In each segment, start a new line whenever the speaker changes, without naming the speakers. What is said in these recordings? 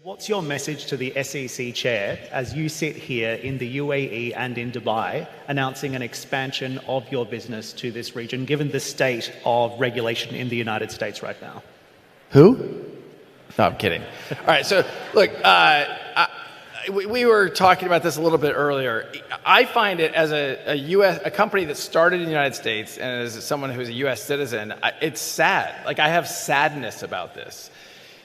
What's your message to the SEC chair as you sit here in the UAE and in Dubai announcing an expansion of your business to this region, given the state of regulation in the United States right now?
Who? No, I'm kidding. All right, so look, we were talking about this a little bit earlier. I find it as a company that started in the United States and as someone who's a U.S. citizen, it's sad. Like, I have sadness about this.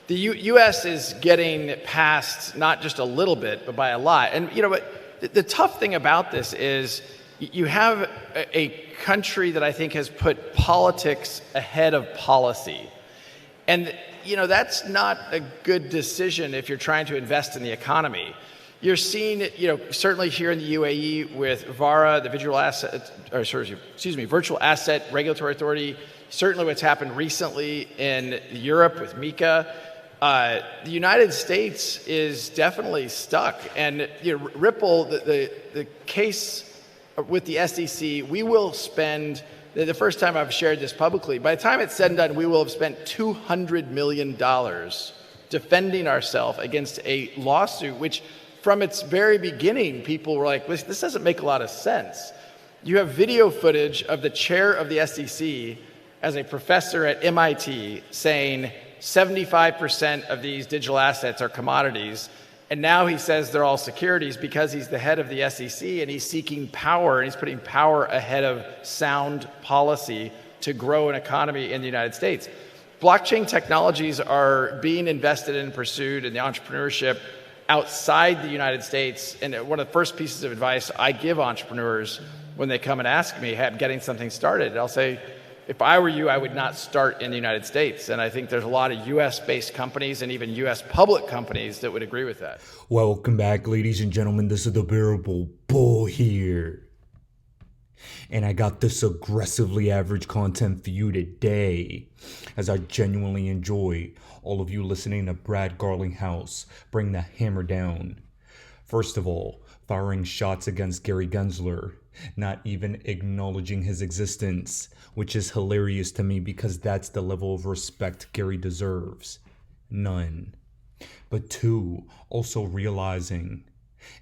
The U.S. is getting passed not just a little bit, but by a lot. And you know what? The tough thing about this is you have a country that I think has put politics ahead of policy. And you know, that's not a good decision if you're trying to invest in the economy. You're seeing it, you know, certainly here in the UAE with VARA, the Virtual Asset Regulatory Authority, certainly what's happened recently in Europe with MiCA. The United States is definitely stuck. And you know, Ripple, the case with the SEC, we will spend, the first time I've shared this publicly, by the time it's said and done, we will have spent $200 million defending ourselves against a lawsuit, which from its very beginning, people were like, this doesn't make a lot of sense. You have video footage of the chair of the SEC as a professor at MIT saying 75% of these digital assets are commodities. And now he says they're all securities because he's the head of the SEC and he's seeking power and he's putting power ahead of sound policy to grow an economy in the United States. Blockchain technologies are being invested in and pursued in the entrepreneurship outside the United States. And one of the first pieces of advice I give entrepreneurs when they come and ask me, getting something started, I'll say, if I were you, I would not start in the United States. And I think there's a lot of US-based companies and even US public companies that would agree with that.
Welcome back, ladies and gentlemen. This is the Bearable Bull here. And I got this aggressively average content for you today, as I genuinely enjoy all of you listening to Brad Garlinghouse bring the hammer down. First of all, firing shots against Gary Gensler, not even acknowledging his existence, which is hilarious to me because that's the level of respect Gary deserves. None. But two, also realizing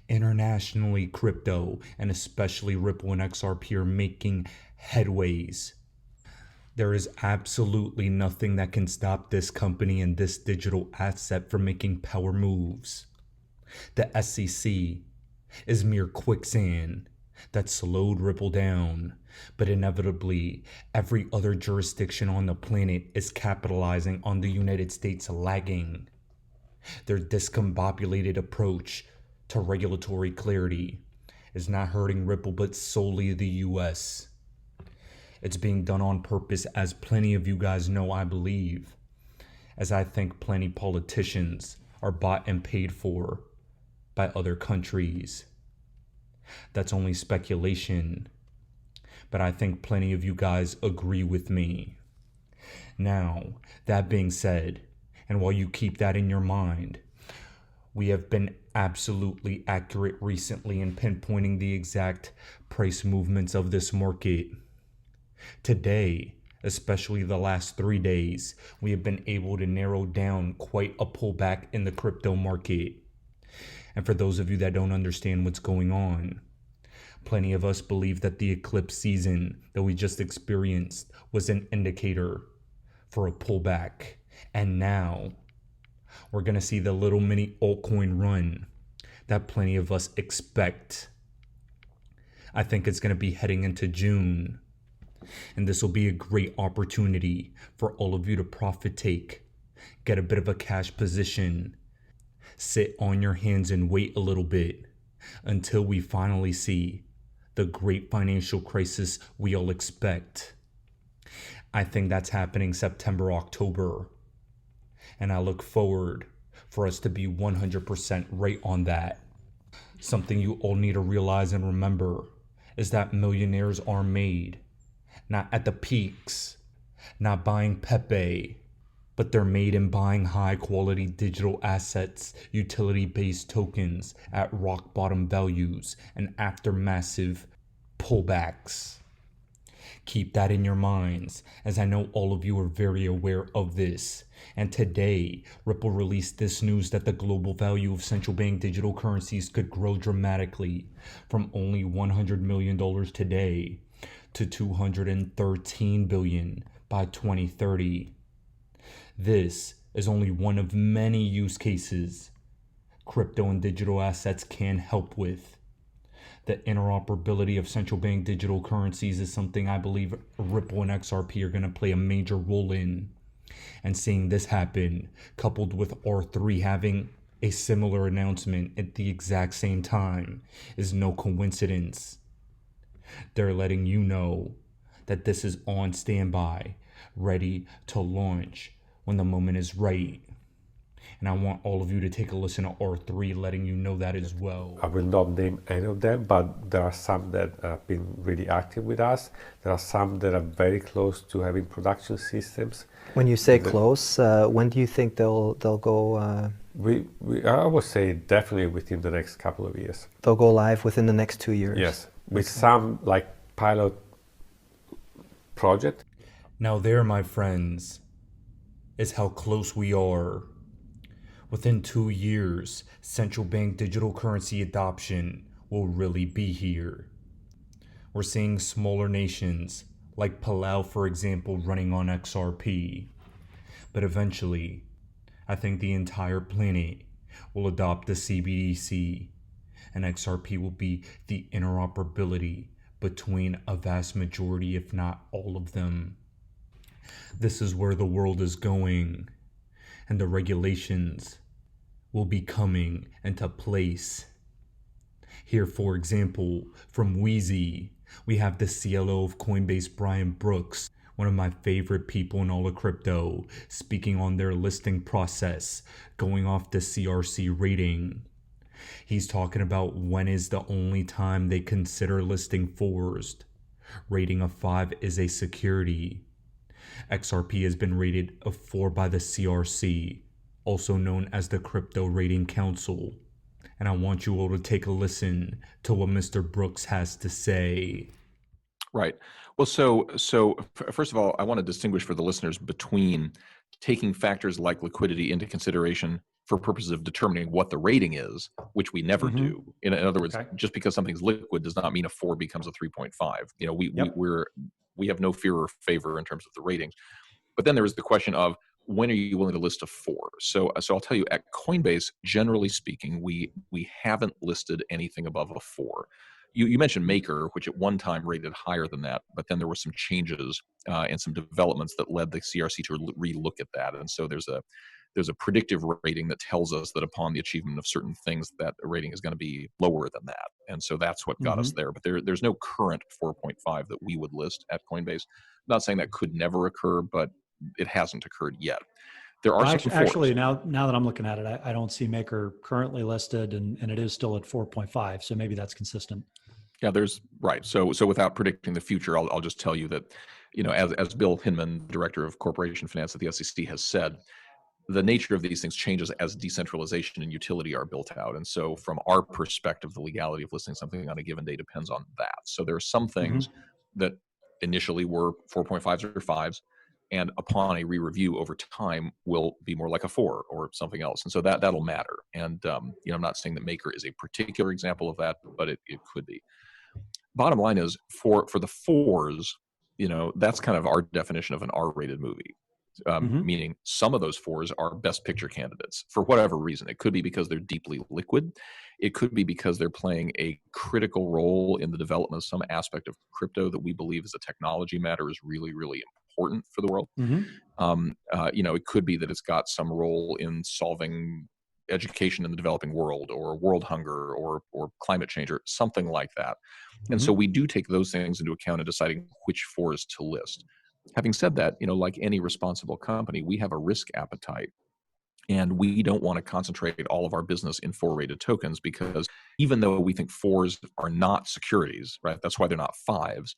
internationally crypto and especially Ripple and XRP are making headways. There is absolutely nothing that can stop this company and this digital asset from making power moves. The SEC is mere quicksand that slowed Ripple down, but inevitably every other jurisdiction on the planet is capitalizing on the United States lagging. Their discombobulated approach to regulatory clarity is not hurting Ripple but solely the US. It's being done on purpose, as plenty of you guys know, I believe, as I think plenty politicians are bought and paid for by other countries. That's only speculation, but I think plenty of you guys agree with me. Now, that being said, and while you keep that in your mind, we have been absolutely accurate recently in pinpointing the exact price movements of this market. Today, especially the last 3 days, we have been able to narrow down quite a pullback in the crypto market. And for those of you that don't understand what's going on, plenty of us believe that the eclipse season that we just experienced was an indicator for a pullback. And now we're going to see the little mini altcoin run that plenty of us expect. I think it's going to be heading into June. And this will be a great opportunity for all of you to profit take, get a bit of a cash position, sit on your hands and wait a little bit until we finally see the great financial crisis we all expect. I think that's happening September, October. And I look forward for us to be 100% right on that. Something you all need to realize and remember is that millionaires are made, not at the peaks, not buying Pepe, but they're made in buying high quality digital assets, utility-based tokens at rock bottom values and after massive pullbacks. Keep that in your minds, as I know all of you are very aware of this. And today, Ripple released this news that the global value of central bank digital currencies could grow dramatically from only $100 million today to $213 billion by 2030. This is only one of many use cases crypto and digital assets can help with. The interoperability of central bank digital currencies is something I believe Ripple and XRP are going to play a major role in. And seeing this happen, coupled with R3 having a similar announcement at the exact same time, is no coincidence. They're letting you know that this is on standby, ready to launch when the moment is right. And I want all of you to take a listen to R3 letting you know that as well.
I will not name any of them, but there are some that have been really active with us. There are some that are very close to having production systems.
When you say close, when do you think they'll go?
I would say definitely within the next couple of years.
They'll go live within the next 2 years.
Yes, with some like pilot project.
Now there, my friends, is how close we are. Within 2 years, central bank digital currency adoption will really be here. We're seeing smaller nations, like Palau for example, running on XRP. But eventually, I think the entire planet will adopt the CBDC, and XRP will be the interoperability between a vast majority, if not all of them. This is where the world is going, and the regulations will be coming into place. Here, for example, from Wheezy, we have the CLO of Coinbase, Brian Brooks, one of my favorite people in all of crypto, speaking on their listing process, going off the CRC rating. He's talking about when is the only time they consider listing forced. Rating of 5 is a security. XRP has been rated a 4 by the CRC, also known as the Crypto Rating Council. And I want you all to take a listen to what Mr. Brooks has to say.
Right. Well, so first of all, I want to distinguish for the listeners between taking factors like liquidity into consideration for purposes of determining what the rating is, which we never do. In other words, just because something's liquid does not mean a 4 becomes a 3.5. You know, we have no fear or favor in terms of the ratings. But then there is the question of when are you willing to list a 4? So I'll tell you, at Coinbase, generally speaking, we haven't listed anything above a 4. You mentioned Maker, which at one time rated higher than that, but then there were some changes and some developments that led the CRC to relook at that. And so there's a predictive rating that tells us that upon the achievement of certain things, that rating is going to be lower than that. And so that's what got us there. But there's no current 4.5 that we would list at Coinbase. I'm not saying that could never occur, but it hasn't occurred yet. There are
actually now that I'm looking at it, I don't see Maker currently listed, and it is still at 4.5. So maybe that's consistent.
Yeah, right. So without predicting the future, I'll just tell you that, you know, as Bill Hinman, director of corporation finance at the SEC, has said, the nature of these things changes as decentralization and utility are built out. And so from our perspective, the legality of listing something on a given day depends on that. So there are some things that initially were 4.5s or 5s, and upon a re-review over time will be more like a 4 or something else. And so that'll matter. And, you know, I'm not saying that Maker is a particular example of that, but it could be. Bottom line is for the 4s, you know, that's kind of our definition of an R-rated movie. Meaning some of those 4s are best picture candidates for whatever reason. It could be because they're deeply liquid. It could be because they're playing a critical role in the development of some aspect of crypto that we believe as a technology matter is really, really important for the world. You know, it could be that it's got some role in solving education in the developing world, or world hunger, or climate change, or something like that. And so we do take those things into account in deciding which 4s to list. Having said that, you know, like any responsible company, we have a risk appetite, and we don't want to concentrate all of our business in 4-rated tokens, because even though we think 4s are not securities, right? That's why they're not 5s.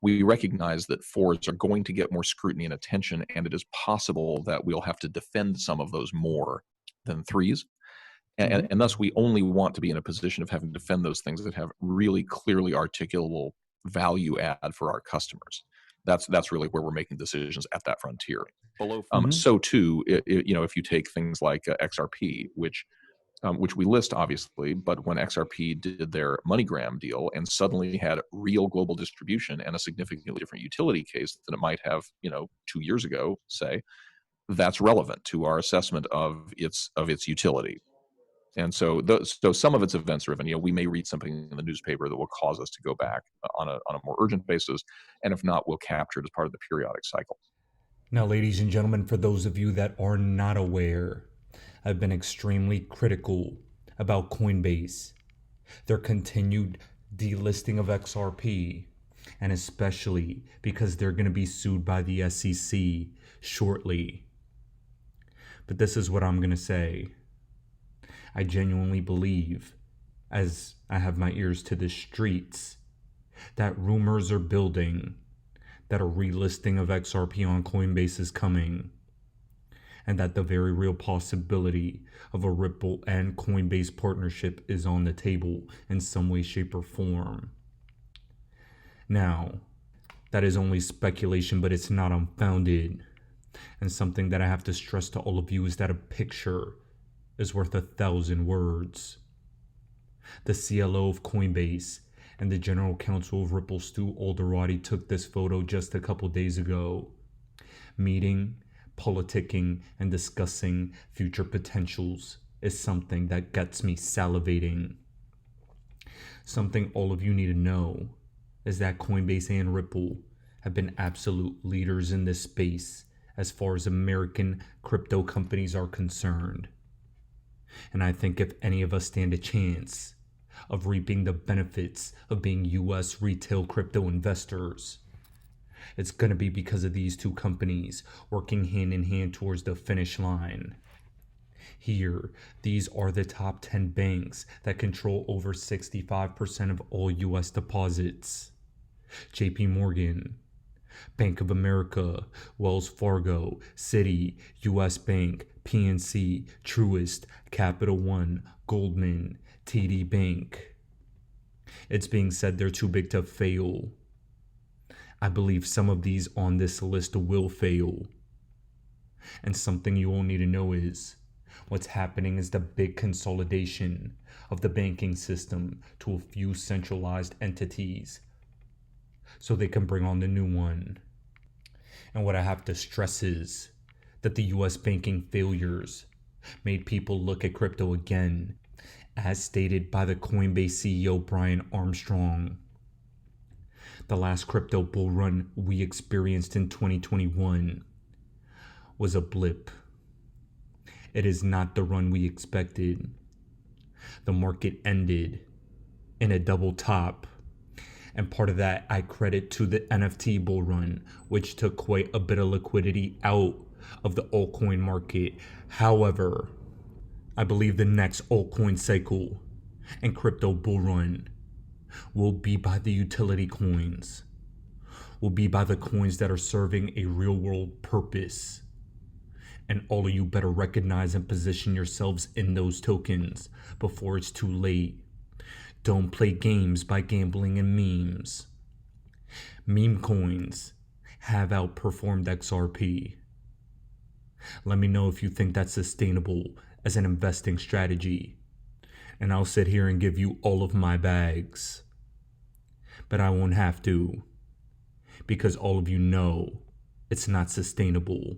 We recognize that 4s are going to get more scrutiny and attention, and it is possible that we'll have to defend some of those more than 3s. And thus, we only want to be in a position of having to defend those things that have really clearly articulable value add for our customers. That's really where we're making decisions at that frontier.
Below.
So too, if you take things like XRP, which we list obviously, but when XRP did their MoneyGram deal and suddenly had real global distribution and a significantly different utility case than it might have, 2 years ago, say, that's relevant to our assessment of its utility. And so some of it's events driven. We may read something in the newspaper that will cause us to go back on a more urgent basis, and if not, we'll capture it as part of the periodic cycle.
Now, ladies and gentlemen, for those of you that are not aware, I've been extremely critical about Coinbase, their continued delisting of XRP, and especially because they're going to be sued by the SEC shortly. But this is what I'm going to say. I genuinely believe, as I have my ears to the streets, that rumors are building that a relisting of XRP on Coinbase is coming, and that the very real possibility of a Ripple and Coinbase partnership is on the table in some way, shape, or form. Now, that is only speculation, but it's not unfounded. And something that I have to stress to all of you is that a picture is worth 1,000 words. The CLO of Coinbase and the General Counsel of Ripple, Stu Alderati, took this photo just a couple days ago, meeting, politicking, and discussing future potentials is something that gets me salivating. Something all of you need to know is that Coinbase and Ripple have been absolute leaders in this space as far as American crypto companies are concerned. And I think if any of us stand a chance of reaping the benefits of being US retail crypto investors, it's going to be because of these two companies working hand in hand towards the finish line. Here, these are the top 10 banks that control over 65% of all US deposits. JP Morgan, Bank of America, Wells Fargo, Citi, US Bank, PNC, Truist, Capital One, Goldman, TD Bank. It's being said they're too big to fail. I believe some of these on this list will fail. And something you all need to know is what's happening is the big consolidation of the banking system to a few centralized entities so they can bring on the new one. And what I have to stress is that the US banking failures made people look at crypto again, as stated by the Coinbase CEO Brian Armstrong. The last crypto bull run we experienced in 2021 was a blip. It is not the run we expected. The market ended in a double top. And part of that I credit to the NFT bull run, which took quite a bit of liquidity out of the altcoin market. However, I believe the next altcoin cycle and crypto bull run will be by the utility coins, will be by the coins that are serving a real world purpose. And all of you better recognize and position yourselves in those tokens before it's too late. Don't play games by gambling in memes. Meme coins have outperformed XRP. Let me know if you think that's sustainable as an investing strategy, and I'll sit here and give you all of my bags. But I won't have to, because all of you know it's not sustainable.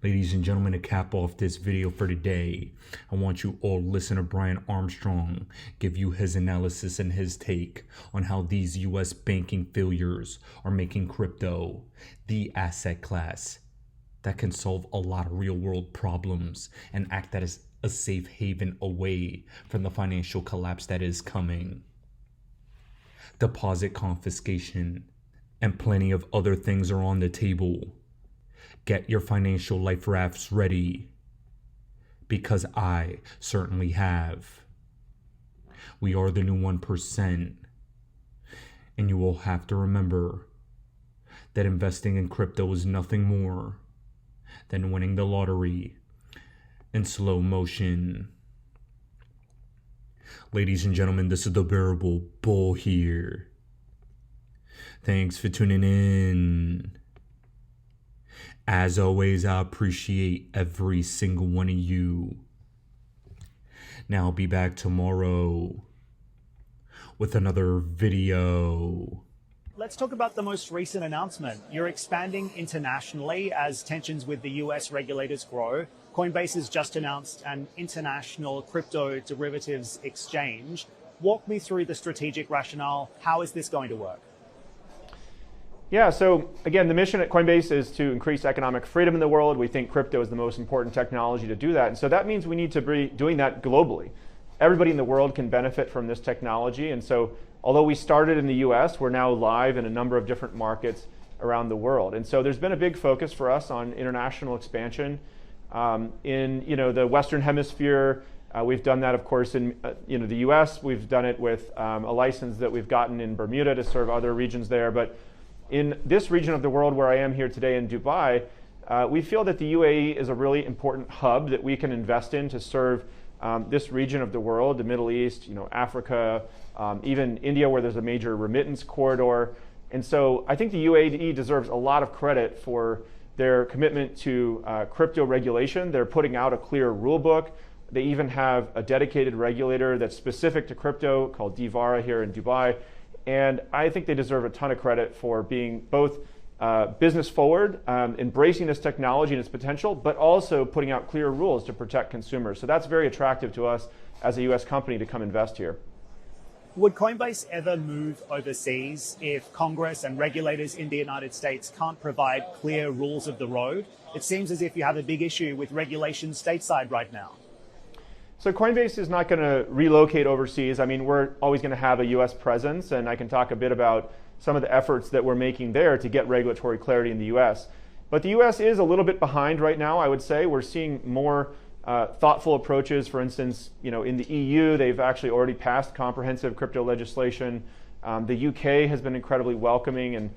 Ladies and gentlemen, to cap off this video for today, I want you all to listen to Brian Armstrong give you his analysis and his take on how these US banking failures are making crypto the asset class that can solve a lot of real world problems and act as a safe haven away from the financial collapse that is coming. Deposit confiscation and plenty of other things are on the table. Get your financial life rafts ready, because I certainly have. We are the new 1%, and you will have to remember that investing in crypto is nothing more than winning the lottery in slow motion. Ladies and gentlemen, this is the Bearable Bull here. Thanks for tuning in. As always, I appreciate every single one of you. Now I'll be back tomorrow with another video.
Let's talk about the most recent announcement. You're expanding internationally as tensions with the US regulators grow. Coinbase has just announced an international crypto derivatives exchange. Walk me through the strategic rationale. How is this going to work?
Yeah, so again, the mission at Coinbase is to increase economic freedom in the world. We think crypto is the most important technology to do that. And so that means we need to be doing that globally. Everybody in the world can benefit from this technology. And so although we started in the US, we're now live in a number of different markets around the world. And so there's been a big focus for us on international expansion. In the Western Hemisphere, we've done that, of course, in the US. We've done it with a license that we've gotten in Bermuda to serve other regions there. But in this region of the world where I am here today in Dubai, we feel that the UAE is a really important hub that we can invest in to serve this region of the world, the Middle East, Africa, even India, where there's a major remittance corridor. And so I think the UAE deserves a lot of credit for their commitment to crypto regulation. They're putting out a clear rule book. They even have a dedicated regulator that's specific to crypto called DVARA here in Dubai. And I think they deserve a ton of credit for being both business forward, embracing this technology and its potential, but also putting out clear rules to protect consumers. So that's very attractive to us as a US company to come invest here.
Would Coinbase ever move overseas if Congress and regulators in the United States can't provide clear rules of the road? It seems as if you have a big issue with regulation stateside right now.
So Coinbase is not going to relocate overseas. I mean, we're always going to have a US presence, and I can talk a bit about some of the efforts that we're making there to get regulatory clarity in the US. But the US is a little bit behind right now, I would say. We're seeing more thoughtful approaches. For instance, in the EU, they've actually already passed comprehensive crypto legislation. The UK has been incredibly welcoming and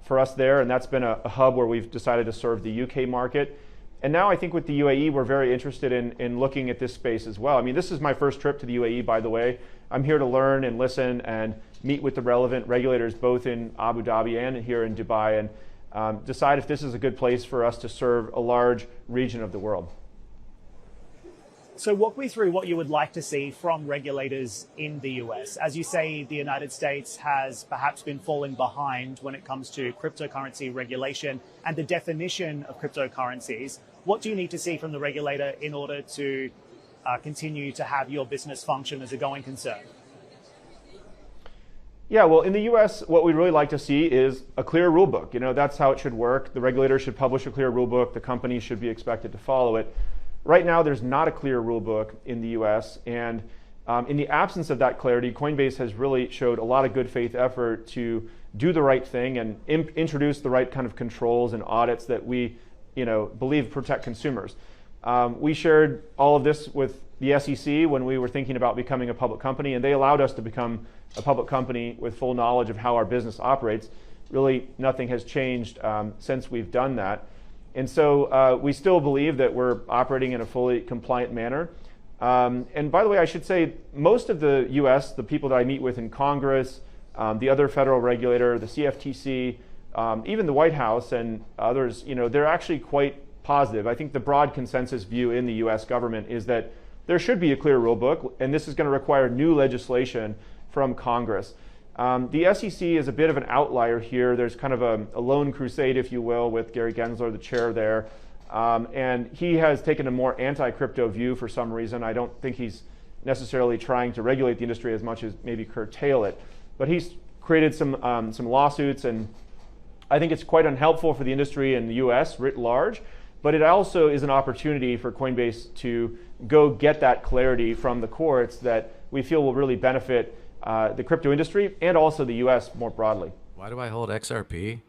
for us there, and that's been a hub where we've decided to serve the UK market. And now I think with the UAE, we're very interested in looking at this space as well. I mean, this is my first trip to the UAE, by the way. I'm here to learn and listen and meet with the relevant regulators, both in Abu Dhabi and here in Dubai, and decide if this is a good place for us to serve a large region of the world.
So walk me through what you would like to see from regulators in the US. As you say, the United States has perhaps been falling behind when it comes to cryptocurrency regulation and the definition of cryptocurrencies. What do you need to see from the regulator in order to continue to have your business function as a going concern?
Yeah, well, in the US, what we'd really like to see is a clear rule book. That's how it should work. The regulator should publish a clear rule book. The companies should be expected to follow it. Right now, there's not a clear rule book in the US, and in the absence of that clarity, Coinbase has really showed a lot of good faith effort to do the right thing and introduce the right kind of controls and audits that we believe protect consumers. We shared all of this with the SEC when we were thinking about becoming a public company, and they allowed us to become a public company with full knowledge of how our business operates. Really, nothing has changed since we've done that. And so we still believe that we're operating in a fully compliant manner. And by the way, I should say, most of the US, the people that I meet with in Congress, the other federal regulator, the CFTC, even the White House and others, they're actually quite positive. I think the broad consensus view in the US government is that there should be a clear rule book, and this is going to require new legislation from Congress. The SEC is a bit of an outlier here. There's kind of a lone crusade, if you will, with Gary Gensler, the chair there. And he has taken a more anti-crypto view for some reason. I don't think he's necessarily trying to regulate the industry as much as maybe curtail it. But he's created some lawsuits, and I think it's quite unhelpful for the industry in the US writ large. But it also is an opportunity for Coinbase to go get that clarity from the courts that we feel will really benefit the crypto industry and also the US more broadly.
Why do I hold XRP?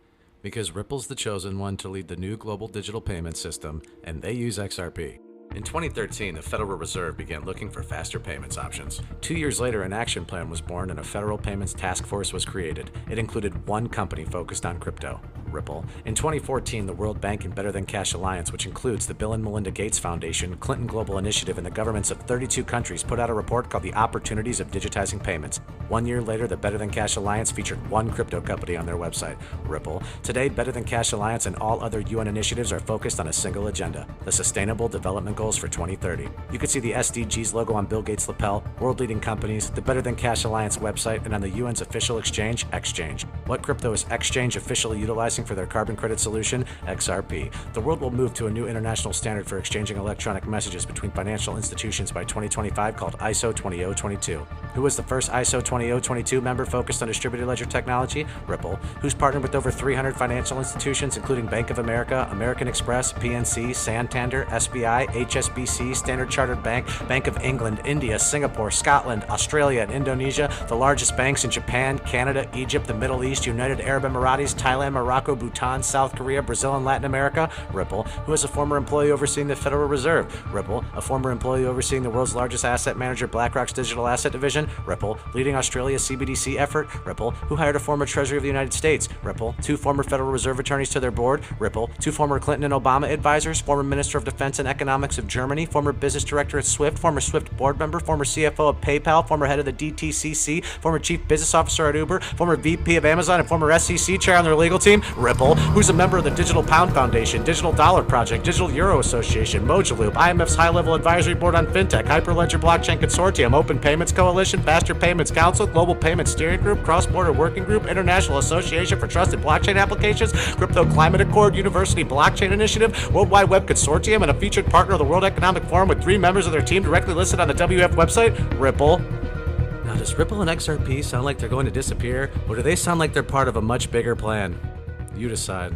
Because Ripple's the chosen one to lead the new global digital payment system, and they use XRP. In 2013, the Federal Reserve began looking for faster payments options. 2 years later, an action plan was born and a federal payments task force was created. It included one company focused on crypto, Ripple. In 2014, the World Bank and Better Than Cash Alliance, which includes the Bill and Melinda Gates Foundation, Clinton Global Initiative, and the governments of 32 countries, put out a report called The Opportunities of Digitizing Payments. 1 year later, the Better Than Cash Alliance featured one crypto company on their website, Ripple. Today, Better Than Cash Alliance and all other UN initiatives are focused on a single agenda, the Sustainable Development Goals for 2030. You can see the SDGs logo on Bill Gates' lapel, world-leading companies, the Better Than Cash Alliance website, and on the UN's official exchange, Exchange. What crypto is Exchange officially utilizing for their carbon credit solution? XRP. The world will move to a new international standard for exchanging electronic messages between financial institutions by 2025 called ISO 20022. Who was the first ISO 20022 member focused on distributed ledger technology? Ripple. Who's partnered with over 300 financial institutions, including Bank of America, American Express, PNC, Santander, SBI, HSBC, Standard Chartered Bank, Bank of England, India, Singapore, Scotland, Australia, and Indonesia, the largest banks in Japan, Canada, Egypt, the Middle East, United Arab Emirates, Thailand, Morocco, Bhutan, South Korea, Brazil, and Latin America? Ripple. Who is a former employee overseeing the Federal Reserve? Ripple. A former employee overseeing the world's largest asset manager, BlackRock's digital asset division? Ripple. Leading Australia's CBDC effort? Ripple. Who hired a former Treasury of the United States? Ripple. 2 former Federal Reserve attorneys to their board? Ripple. 2 former Clinton and Obama advisors? Former Minister of Defense and Economics of Germany? Former business director at Swift? Former Swift board member? Former CFO of PayPal? Former head of the DTCC? Former chief business officer at Uber? Former VP of Amazon and former SEC chair on their legal team? Ripple. Who's a member of the Digital Pound Foundation, Digital Dollar Project, Digital Euro Association, Mojaloop, IMF's high-level advisory board on fintech, Hyperledger Blockchain Consortium, Open Payments Coalition, Faster Payments Council, Global Payments Steering Group, Cross-Border Working Group, International Association for Trusted Blockchain Applications, Crypto Climate Accord, University Blockchain Initiative, World Wide Web Consortium, and a featured partner of the World Economic Forum with 3 members of their team directly listed on the WF website? Ripple. Now, does Ripple and XRP sound like they're going to disappear, or do they sound like they're part of a much bigger plan? You decide.